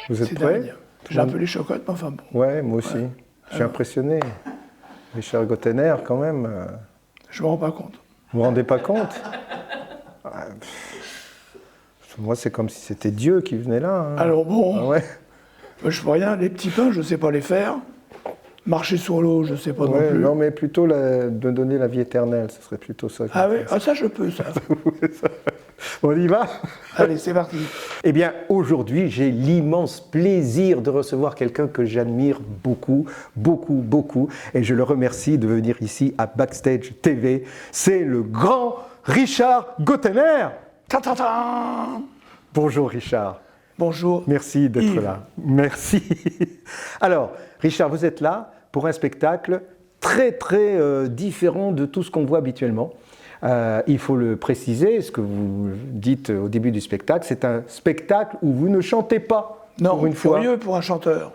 Vous êtes C'est prêts? dingue. J'ai un peu les chocottes, mais enfin bon. Ouais, moi aussi. Je suis impressionné. Richard Gottener, quand même. Je me rends pas compte. Vous vous rendez pas compte? Moi, c'est comme si c'était Dieu qui venait là. Hein. Alors bon, Ah ouais. je peux rien. Les petits pains, je sais pas les faire. Marcher sur l'eau, je sais pas non Ouais, plus. non, mais plutôt de donner la vie éternelle, ce serait plutôt ça. Ah oui, ah, ça je peux, ça. On y va? Allez, c'est parti. Eh bien, aujourd'hui, j'ai l'immense plaisir de recevoir quelqu'un que j'admire beaucoup, beaucoup, beaucoup. Et je le remercie de venir ici à Backstage TV. C'est le grand Richard Gottener. Ta-ta-ta. Bonjour Richard. Bonjour. Merci d'être Yves. là. Merci. Alors, Richard, vous êtes là pour un spectacle très, très différent de tout ce qu'on voit habituellement. Il faut le préciser, ce que vous dites au début du spectacle, c'est un spectacle où vous ne chantez pas. Non, pour une fois. curieux pour un chanteur.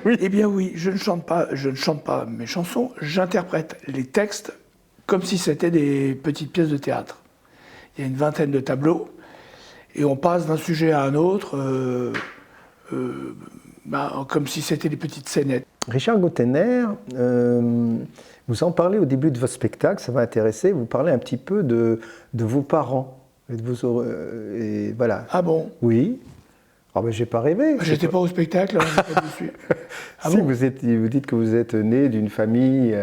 Oui. Eh bien oui, je ne chante pas mes chansons, j'interprète les textes comme si c'était des petites pièces de théâtre. Il y a une vingtaine de tableaux, et on passe d'un sujet à un autre, comme si c'était des petites scénettes. Richard Gottener, vous en parlez au début de votre spectacle, ça va intéresser, vous parlez un petit peu de vos parents. Et, et voilà. Ah bon? Oui. Ah ben, j'ai pas rêvé. J'étais pas au spectacle, alors j'étais pas dessus. Ah si, bon? vous dites que vous êtes né d'une famille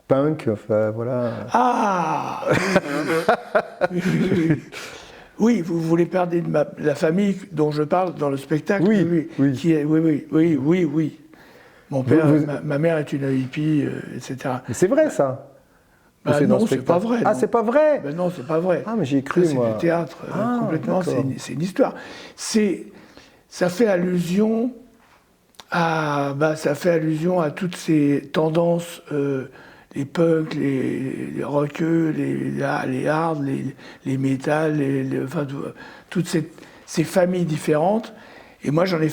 punk, enfin voilà. Ah! Oui, oui, oui, oui. Oui, vous voulez parler de la famille dont je parle dans le spectacle? Oui, oui. Qui est, oui. Mon père, Vous- ma mère est une hippie, etc. Mais c'est vrai ça. Bah Ou dans non, le c'est spectacle pas vrai. Ah, non. c'est pas vrai. Ben non, c'est pas vrai. Ah, mais j'y ai cru, Ça, c'est moi. du théâtre, Ah, complètement, d'accord. c'est une histoire. Ça fait allusion à toutes ces tendances, les punks, les rockeux, les hard, les métal, enfin, toutes ces familles différentes. Et moi, j'ai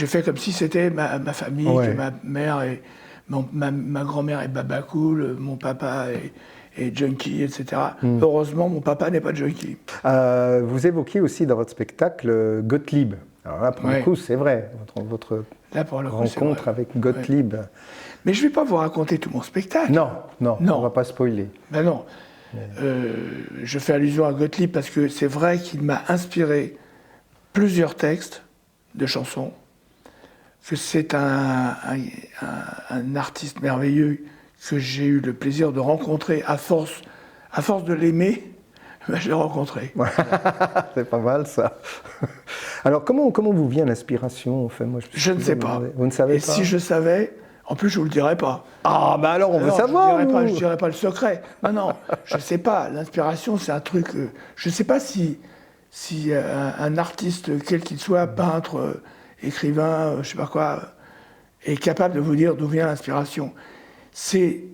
fait comme si c'était ma famille, Ouais. que ma mère et ma grand-mère est baba cool, mon papa est junkie, etc. Heureusement, mon papa n'est pas junkie. Vous évoquiez aussi dans votre spectacle Gottlieb. Alors là, pour le Ouais. coup, c'est vrai. Votre Là, pour le coup, c'est rencontre vrai. avec Gottlieb. Mais je ne vais pas vous raconter tout mon spectacle. Non, Non. on va pas spoiler. Ben non. Je fais allusion à Gottlieb parce que c'est vrai qu'il m'a inspiré plusieurs textes de chansons, que c'est un artiste merveilleux que j'ai eu le plaisir de rencontrer à force de l'aimer, ben je l'ai rencontré. C'est pas mal ça. Alors comment vous vient l'inspiration enfin, moi, Je ne sais pas. Vous ne savez Et pas? si je savais, en plus je ne vous le dirais pas. Ah bah alors on veut Alors, savoir. Je nous. ne dirais pas le secret. Non, je ne sais pas. L'inspiration, c'est un truc. Je ne sais pas si un artiste, quel qu'il soit, peintre, écrivain, je ne sais pas quoi, est capable de vous dire d'où vient l'inspiration. C'est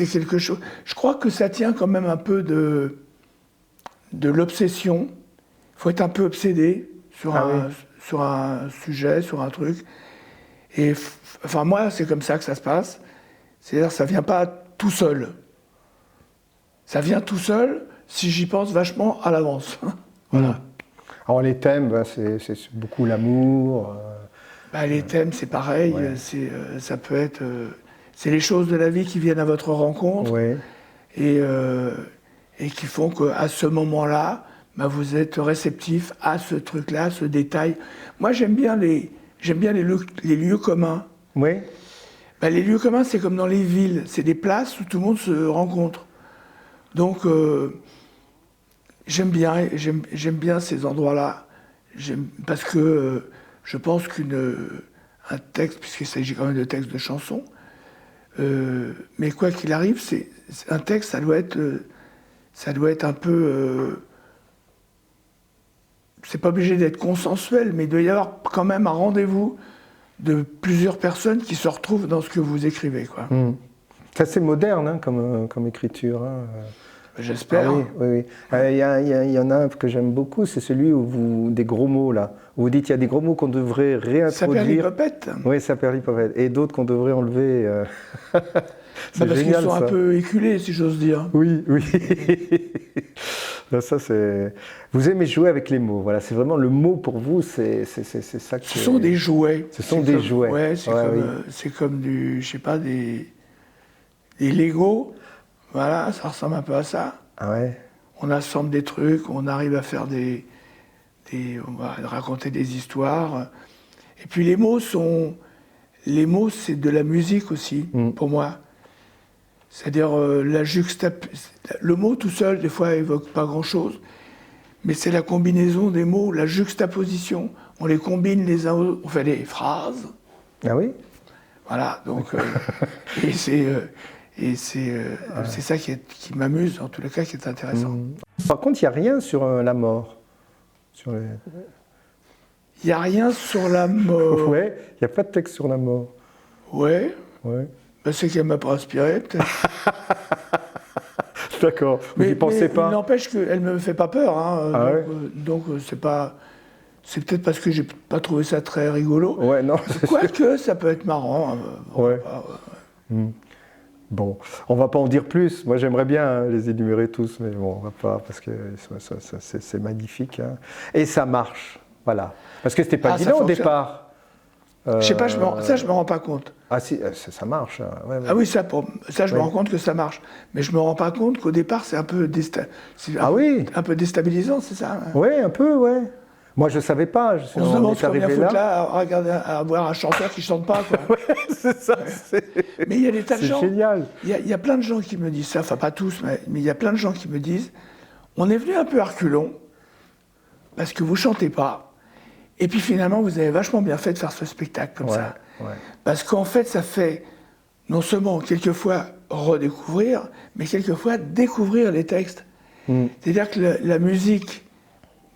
quelque chose. Je crois que ça tient quand même un peu de l'obsession. Il faut être un peu obsédé sur un sujet, sur un truc. Et enfin, moi, c'est comme ça que ça se passe. C'est-à-dire que ça ne vient pas tout seul. Ça vient tout seul si j'y pense vachement à l'avance. Voilà. Alors les thèmes, bah, c'est beaucoup l'amour. Bah, les thèmes, c'est pareil. Ouais. Ça peut être... c'est les choses de la vie qui viennent à votre rencontre Ouais. et qui font qu'à ce moment-là, bah, vous êtes réceptif à ce truc-là, ce détail. Moi, j'aime bien les lieux communs. Oui. Ben, les lieux communs, c'est comme dans les villes, c'est des places où tout le monde se rencontre. Donc, j'aime bien ces endroits-là, parce que je pense qu'un texte, puisqu'il s'agit quand même de textes de chansons, mais quoi qu'il arrive, c'est un texte, ça doit être un peu... c'est pas obligé d'être consensuel, mais il doit y avoir quand même un rendez-vous de plusieurs personnes qui se retrouvent dans ce que vous écrivez, quoi. C'est assez moderne hein, comme écriture. Hein. J'espère. Ah oui. Il y en a un que j'aime beaucoup, c'est celui où des gros mots là. Où vous dites il y a des gros mots qu'on devrait réintroduire. Saperlipopette. Oui, Saperlipopette. Et d'autres qu'on devrait enlever. C'est Parce qu'ils génial sont ça. un peu éculés, si j'ose dire. Oui. Là, ça, c'est... Vous aimez jouer avec les mots, voilà, c'est vraiment le mot pour vous, c'est ça que... Ce sont des jouets. Ce sont des jouets. Ouais, c'est comme du, je sais pas, des Lego. Voilà, ça ressemble un peu à ça. Ah ouais. On assemble des trucs, on arrive à faire on va raconter des histoires. Et puis les mots, c'est de la musique aussi, pour moi. C'est-à-dire le mot tout seul, des fois, évoque pas grand-chose. Mais c'est la combinaison des mots, la juxtaposition. On les combine les uns aux autres, on fait des phrases. Ah oui. Voilà, donc... c'est ça qui m'amuse, en tous les cas, qui est intéressant. Par contre, il n'y a rien sur la mort. Il n'y a rien sur la mort. Ouais, il n'y a pas de texte sur la mort. Ouais. Ouais. Ben, c'est qu'elle ne m'a pas inspiré, peut-être. D'accord, vous n'y pensez pas. Il n'empêche qu'elle ne me fait pas peur. Hein, ah donc c'est pas... C'est peut-être parce que j'ai pas trouvé ça très rigolo. Ouais, non. Quoique, ça peut être marrant. Ouais. Bon, on va pas en dire plus. Moi, j'aimerais bien les énumérer tous, mais bon, on va pas, parce que c'est magnifique. Hein. Et ça marche, voilà. Parce que c'était pas évident au départ. Je sais pas, ça, je me rends pas compte. Ah si, ça marche. Ouais. Ah oui, ça je me rends compte que ça marche. Mais je me rends pas compte qu'au départ, c'est un peu un peu déstabilisant, c'est ça? Oui, un peu, ouais. Moi, je ne savais pas. On se demande combien il faut là à voir un chanteur qui ne chante pas. Quoi. Ouais, c'est ça. Mais il y a des tas de gens. C'est génial. Il y a plein de gens qui me disent ça, enfin pas tous, mais il y a plein de gens qui me disent on est venu un peu à reculons parce que vous ne chantez pas. Et puis finalement, vous avez vachement bien fait de faire ce spectacle comme ça. Ouais. Parce qu'en fait, ça fait non seulement quelquefois redécouvrir, mais quelquefois découvrir les textes. C'est-à-dire que la musique.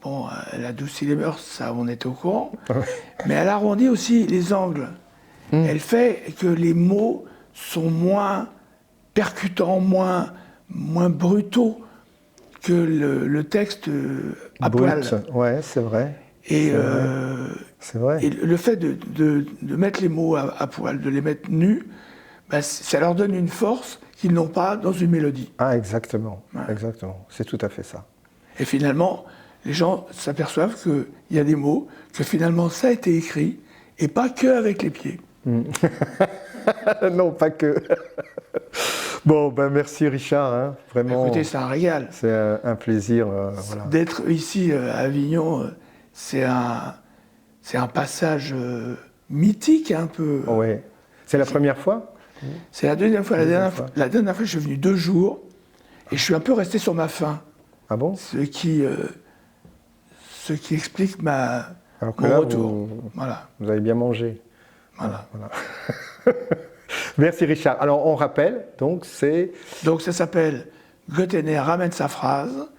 Bon, elle adoucit les mœurs, ça on était au courant, mais elle arrondit aussi les angles. Elle fait que les mots sont moins percutants, moins brutaux que le texte à poil. Ouais, c'est vrai. Et, c'est vrai. Et le fait de mettre les mots à poil, de les mettre nus, bah, ça leur donne une force qu'ils n'ont pas dans une mélodie. Ah, exactement. Ouais. Exactement. C'est tout à fait ça. Et finalement, les gens s'aperçoivent qu'il y a des mots, que finalement ça a été écrit, et pas que avec les pieds. Non, pas que. Bon, ben merci Richard, hein, vraiment. Écoutez, c'est un régal. C'est un plaisir. Voilà. D'être ici à Avignon, c'est un passage mythique un peu. Oui. C'est la première fois? C'est la deuxième fois. La dernière fois, je suis venu 2 jours, et je suis un peu resté sur ma faim. Ah bon? Ce qui explique mon retour. Voilà. Vous avez bien mangé. Voilà. Merci Richard. Alors on rappelle, donc c'est... Donc ça s'appelle Goethéner ramène sa phrase.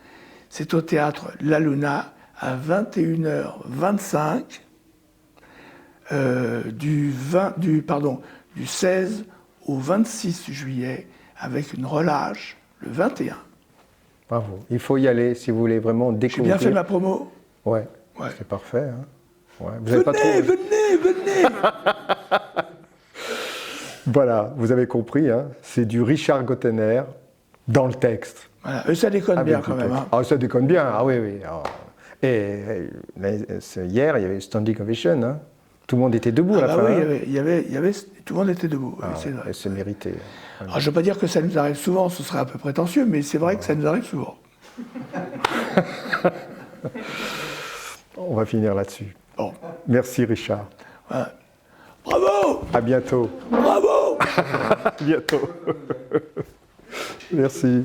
C'est au théâtre La Luna à 21h25 du 16 au 26 juillet avec une relâche le 21. Bravo. Il faut y aller si vous voulez vraiment découvrir. J'ai bien fait ma promo. Ouais. C'est parfait. Hein. Ouais. Vous venez, pas trop... venez. Voilà, vous avez compris, hein, c'est du Richard Goethéner dans le texte. Voilà, eux, ça déconne bien quand même. Hein. Ah, ça déconne bien, ah oui. Et hier, il y avait Standing Ovation, hein. Tout le monde était debout à la fin. Oui, il y avait, tout le monde était debout, c'est vrai. Et c'est mérité. Alors, je ne veux pas dire que ça nous arrive souvent, ce serait un peu prétentieux, mais c'est vrai que ça nous arrive souvent. On va finir là-dessus. Bon. Merci Richard. Voilà. Bravo! À bientôt. Bravo! À bientôt. Merci.